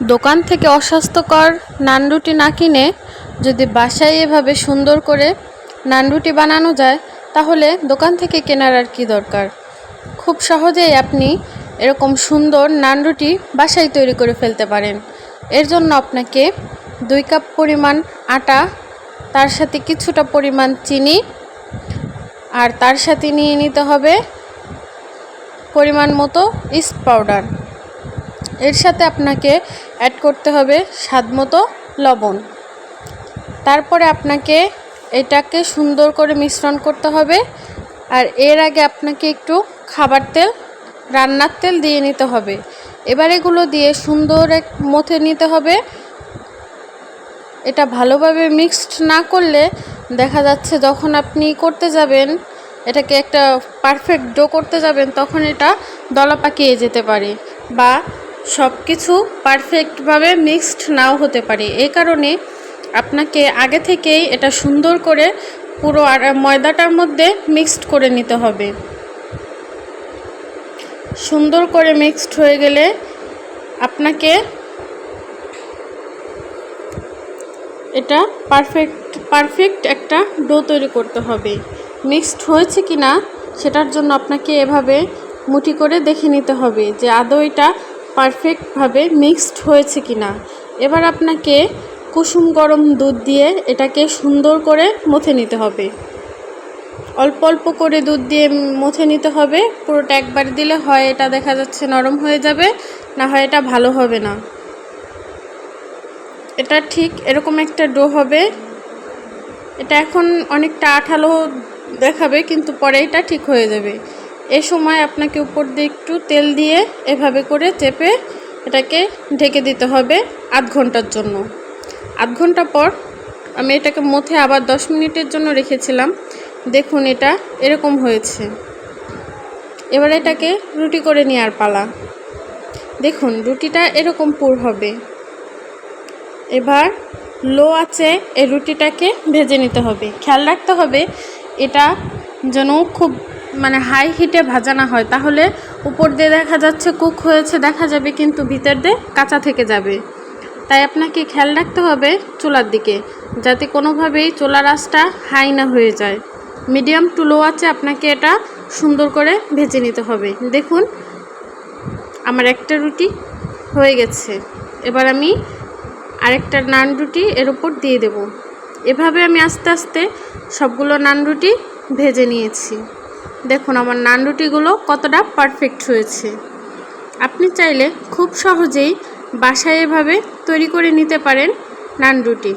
দোকান থেকে অস্বাস্থ্যকর নান রুটি না কিনে যদি বাসায় এভাবে সুন্দর করে নান রুটি বানানো যায় তাহলে দোকান থেকে কেনার আর কি দরকার। খুব সহজেই আপনি এরকম সুন্দর নান রুটি বাসায় তৈরি করে ফেলতে পারেন। এর জন্য আপনাকে 2 কাপ পরিমাণ আটা, তার সাথে কিছুটা পরিমাণ চিনি, আর তার সাথে নিয়ে নিতে হবে পরিমাণ মতো ইস্ট পাউডার। এর সাথে আপনাকে অ্যাড করতে হবে স্বাদমতো লবণ। তারপরে আপনাকে এটাকে সুন্দর করে মিশ্রণ করতে হবে। আর এর আগে আপনাকে একটু খাবার তেল, রান্নার তেল দিয়ে নিতে হবে। এবার এগুলো দিয়ে সুন্দর মথে নিতে হবে। এটা ভালোভাবে মিক্সড না করলে দেখা যাচ্ছে যখন আপনি করতে যাবেন, এটাকে একটা পারফেক্ট ডো করতে যাবেন, তখন এটা দলা পাকিয়ে যেতে পারে বা সব কিছু পারফেক্টভাবে মিক্সড নাও হতে পারে। এই কারণে আপনাকে আগে থেকেই এটা সুন্দর করে পুরো ময়দাটার মধ্যে মিক্সড করে নিতে হবে। সুন্দর করে মিক্সড হয়ে গেলে আপনাকে এটা পারফেক্ট একটা ডো তৈরি করতে হবে। মিক্সড হয়েছে কি না সেটার জন্য আপনাকে এভাবে মুঠি করে দেখে নিতে হবে যে আদৌ এটা পারফেক্টভাবে মিক্সড হয়েছে কি না। এবার আপনাকে কুসুম গরম দুধ দিয়ে এটাকে সুন্দর করে মথে নিতে হবে। অল্প অল্প করে দুধ দিয়ে মথে নিতে হবে। পুরোটা একবার দিলে হয় এটা দেখা যাচ্ছে নরম হয়ে যাবে, না হয় এটা ভালো হবে না। এটা ঠিক এরকম একটা ডো হবে। এটা এখন অনেকটা আঠালো দেখাবে, কিন্তু পরে এটা ঠিক হয়ে যাবে। এই সময় আপনাকে উপর দিয়ে একটু তেল দিয়ে এভাবে করে চেপে এটাকে ঢেকে দিতে হবে আধ ঘন্টার জন্য। আধ ঘন্টা পর আমি এটাকে মথে আবার 10 মিনিটের জন্য রেখেছিলাম। দেখুন এটা এরকম হয়েছে। এবার এটাকে রুটি করে নেওয়ার পালা। দেখুন রুটিটা এরকম পুর হবে। এবার লো আঁচে এই রুটিটাকে ভেজে নিতে হবে। খেয়াল রাখতে হবে এটা যেন খুব হাই হিটে ভাজা না হয়, তাহলে উপর দিয়ে দেখা যাচ্ছে কুক হয়েছে দেখা যাবে, কিন্তু ভিতর দিয়ে কাঁচা থেকে যাবে। তাই আপনাকে খেয়াল রাখতে হবে চুলার দিকে, যাতে কোনোভাবেই চুলার আঁচটা হাই না হয়ে যায়। মিডিয়াম টু লো আঁচে আপনাকে এটা সুন্দর করে ভেজে নিতে হবে। দেখুন আমার একটা রুটি হয়ে গেছে। এবার আমি আরেকটা নান রুটি এর উপর দিয়ে দেব। এভাবে আমি আস্তে আস্তে সবগুলো নান রুটি ভেজে নিয়েছি। দেখুন আমার নান রুটিগুলো কতটা পারফেক্ট হয়েছে। আপনি চাইলে খুব সহজেই বাসায় এভাবে তৈরি করে নিতে পারেন নান রুটি।